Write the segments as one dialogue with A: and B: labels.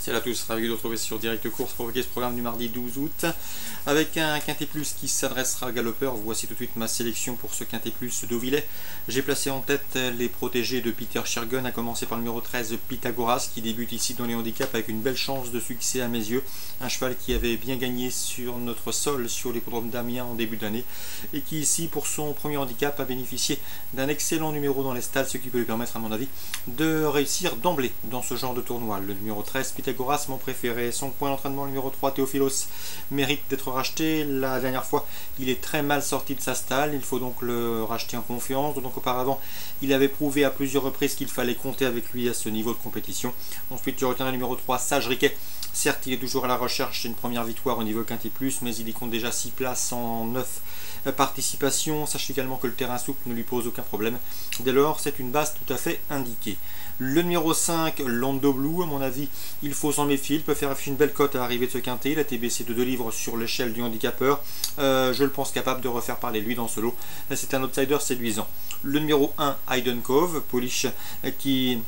A: Salut à tous, ravi de vous retrouver sur Direct Course pour évoquer ce programme du mardi 12 août avec un quintet plus qui s'adressera à galopeur. Voici tout de suite ma sélection pour ce quintet plus d'Auvilley. J'ai placé en tête les protégés de Peter Shirgun, à commencer par le numéro 13 Pythagoras qui débute ici dans les handicaps avec une belle chance de succès à mes yeux. Un cheval qui avait bien gagné sur notre sol sur l'hippodrome d'Amiens en début d'année et qui ici pour son premier handicap a bénéficié d'un excellent numéro dans les stalles, ce qui peut lui permettre à mon avis de réussir d'emblée dans ce genre de tournoi. Le numéro 13 Pythagoras, mon préféré. Son point d'entraînement, le numéro 3 Théophilos, mérite d'être racheté. La dernière fois, il est très mal sorti de sa stalle. Il faut donc le racheter en confiance. Donc auparavant, il avait prouvé à plusieurs reprises qu'il fallait compter avec lui à ce niveau de compétition. Ensuite, je retiens le numéro 3 Sage Riquet. Certes, il est toujours à la recherche d'une première victoire au niveau quintet plus, mais il y compte déjà 6 places en 9 participations. Sachez également que le terrain souple ne lui pose aucun problème. Dès lors, c'est une base tout à fait indiquée. Le numéro 5, Lando Blue, à mon avis, il faut s'en méfier. Il peut faire afficher une belle cote à l'arrivée de ce quintet. Il a été baissé de 2 livres sur l'échelle du handicapeur. Je le pense capable de refaire parler lui dans ce lot. C'est un outsider séduisant. Le numéro 1, Hayden Cove, Polish, qui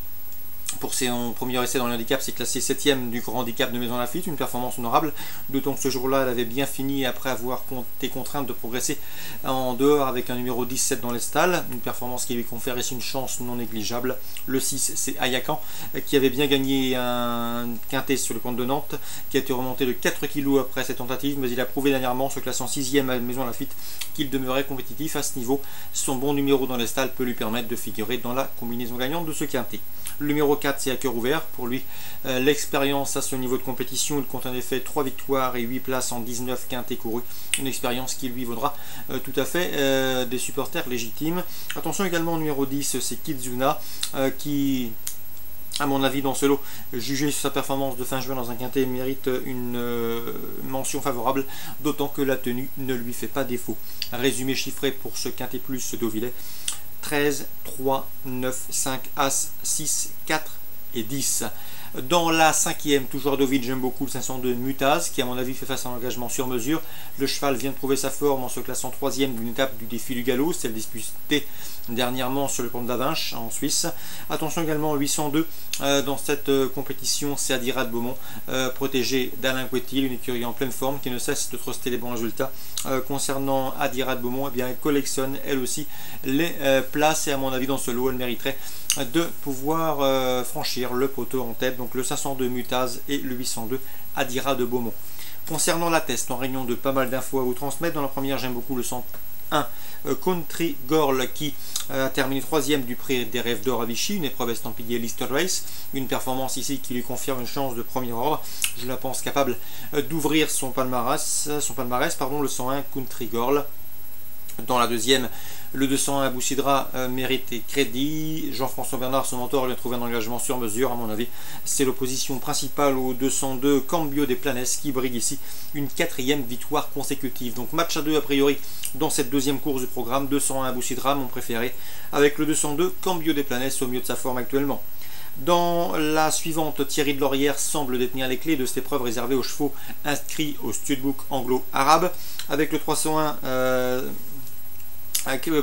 A: pour son premier essai dans le handicap, c'est classé 7ème du grand handicap de Maison Lafitte, une performance honorable, d'autant que ce jour-là, elle avait bien fini après avoir été contrainte de progresser en dehors avec un numéro 17 dans les stalles, une performance qui lui confère ici une chance non négligeable. Le 6, c'est Ayakan, qui avait bien gagné un quintet sur le compte de Nantes, qui a été remonté de 4 kg après cette tentative, mais il a prouvé dernièrement, se classant 6ème à Maison Lafitte, qu'il demeurait compétitif à ce niveau. Son bon numéro dans les stalles peut lui permettre de figurer dans la combinaison gagnante de ce quintet. Le numéro 4, c'est à cœur ouvert. Pour lui, l'expérience à ce niveau de compétition, il compte en effet 3 victoires et 8 places en 19 quintets courus. Une expérience qui lui vaudra tout à fait des supporters légitimes. Attention également au numéro 10, c'est Kizuna, qui, à mon avis, dans ce lot, jugé sur sa performance de fin juin dans un quintet, mérite une mention favorable, d'autant que la tenue ne lui fait pas défaut. Résumé chiffré pour ce quintet plus d'Auvilley: 13, 3, 9, 5, As, 6, 4 et 10. Dans la 5e, toujours d'Ovid, j'aime beaucoup le 502 Mutaz, qui à mon avis fait face à un engagement sur mesure. Le cheval vient de prouver sa forme en se classant 3e d'une étape du défi du galop, celle disputée dernièrement sur le pont d'Avinches en Suisse. Attention également au 802, dans cette compétition, c'est Adira de Beaumont, protégé d'Alain Couetil, une écurie en pleine forme qui ne cesse de truster les bons résultats. Concernant Adira de Beaumont, eh bien, elle collectionne elle aussi les places et à mon avis dans ce lot, elle mériterait de pouvoir franchir le poteau en tête. Donc le 502 Mutaz et le 802 Adira de Beaumont. Concernant la test, en réunion de pas mal d'infos à vous transmettre. Dans la première, j'aime beaucoup le 101 Country Girl qui a terminé 3e du prix des Rêves d'Or à Vichy, une épreuve estampillée Listed Race, une performance ici qui lui confère une chance de premier ordre. Je la pense capable d'ouvrir son palmarès, le 101 Country Girl. Dans la deuxième, le 201 Abou Sidra mérite et crédit. Jean-François Bernard, son mentor, lui a trouvé un engagement sur mesure. À mon avis, c'est l'opposition principale au 202 Cambio des Planes qui brigue ici une 4e victoire consécutive. Donc match à 2 a priori dans cette deuxième course du programme. 201 Abou Sidra, mon préféré, avec le 202 Cambio des Planes au mieux de sa forme actuellement. Dans la suivante, Thierry de Laurière semble détenir les clés de cette épreuve réservée aux chevaux inscrits au Studbook anglo-arabe, avec le 301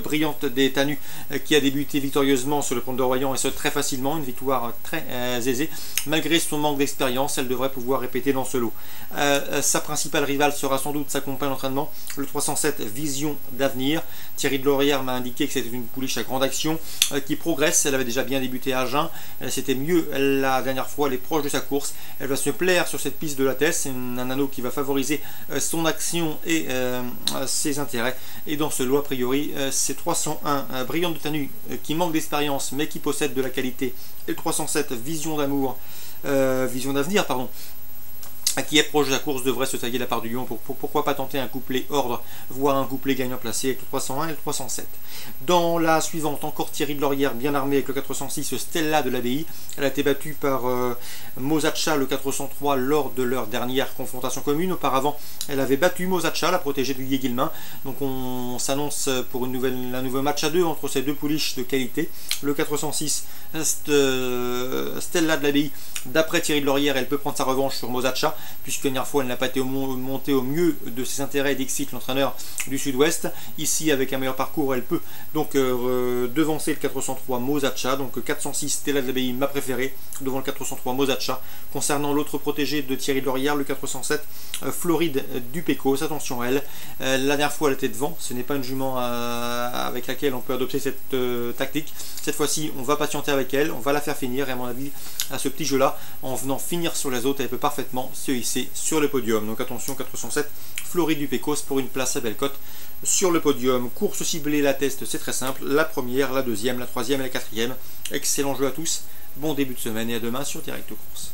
A: Brillante des Tanus qui a débuté victorieusement sur le pont de Royan et ce très facilement, une victoire très aisée. Malgré son manque d'expérience, elle devrait pouvoir répéter dans ce lot. Sa principale rivale sera sans doute sa compagne d'entraînement, le 307 Vision d'avenir. Thierry de Laurière m'a indiqué que c'était une pouliche à grande action qui progresse. Elle avait déjà bien débuté à Agen, c'était mieux la dernière fois, elle est proche de sa course. Elle va se plaire sur cette piste de la tête, c'est un anneau qui va favoriser son action et ses intérêts. Et dans ce lot, a priori, c'est 301 Brillante de Tanus qui manque d'expérience mais qui possède de la qualité, et le 307 Vision d'avenir, pardon, qui est proche de la course, devrait se tailler la part du lion. Pourquoi pas tenter un couplet ordre, voire un couplet gagnant placé avec le 301 et le 307. Dans la suivante, encore Thierry de Laurière bien armé avec le 406 Stella de l'Abbaye. Elle a été battue par Mozacha le 403 lors de leur dernière confrontation commune. Auparavant, elle avait battu Mozacha, la protégée de Guy Guillemin. Donc on s'annonce pour un nouveau match à 2 entre ces deux pouliches de qualité. Le 406 Stella de l'Abbaye D'après Thierry Delorière, elle peut prendre sa revanche sur Mozacha, puisque la dernière fois elle n'a pas été montée au mieux de ses intérêts d'Exit, l'entraîneur du Sud-Ouest. Ici, avec un meilleur parcours, elle peut donc devancer le 403 Mozacha. Donc 406 Stella de l'Abbaye, ma préférée, devant le 403 Mozacha. Concernant l'autre protégé de Thierry Delorière, le 407 Floride du Pecos, attention à elle. La dernière fois elle était devant, ce n'est pas une jument avec laquelle on peut adopter cette tactique. Cette fois-ci, on va patienter avec elle, on va la faire finir, et à mon avis, à ce petit jeu-là, en venant finir sur les autres, elle peut parfaitement se hisser sur le podium. Donc attention, 407 Floride du Pecos pour une place à belle cote sur le podium. Course ciblée, la test, c'est très simple. La première, la deuxième, la troisième et la quatrième. Excellent jeu à tous. Bon début de semaine et à demain sur Direct Course.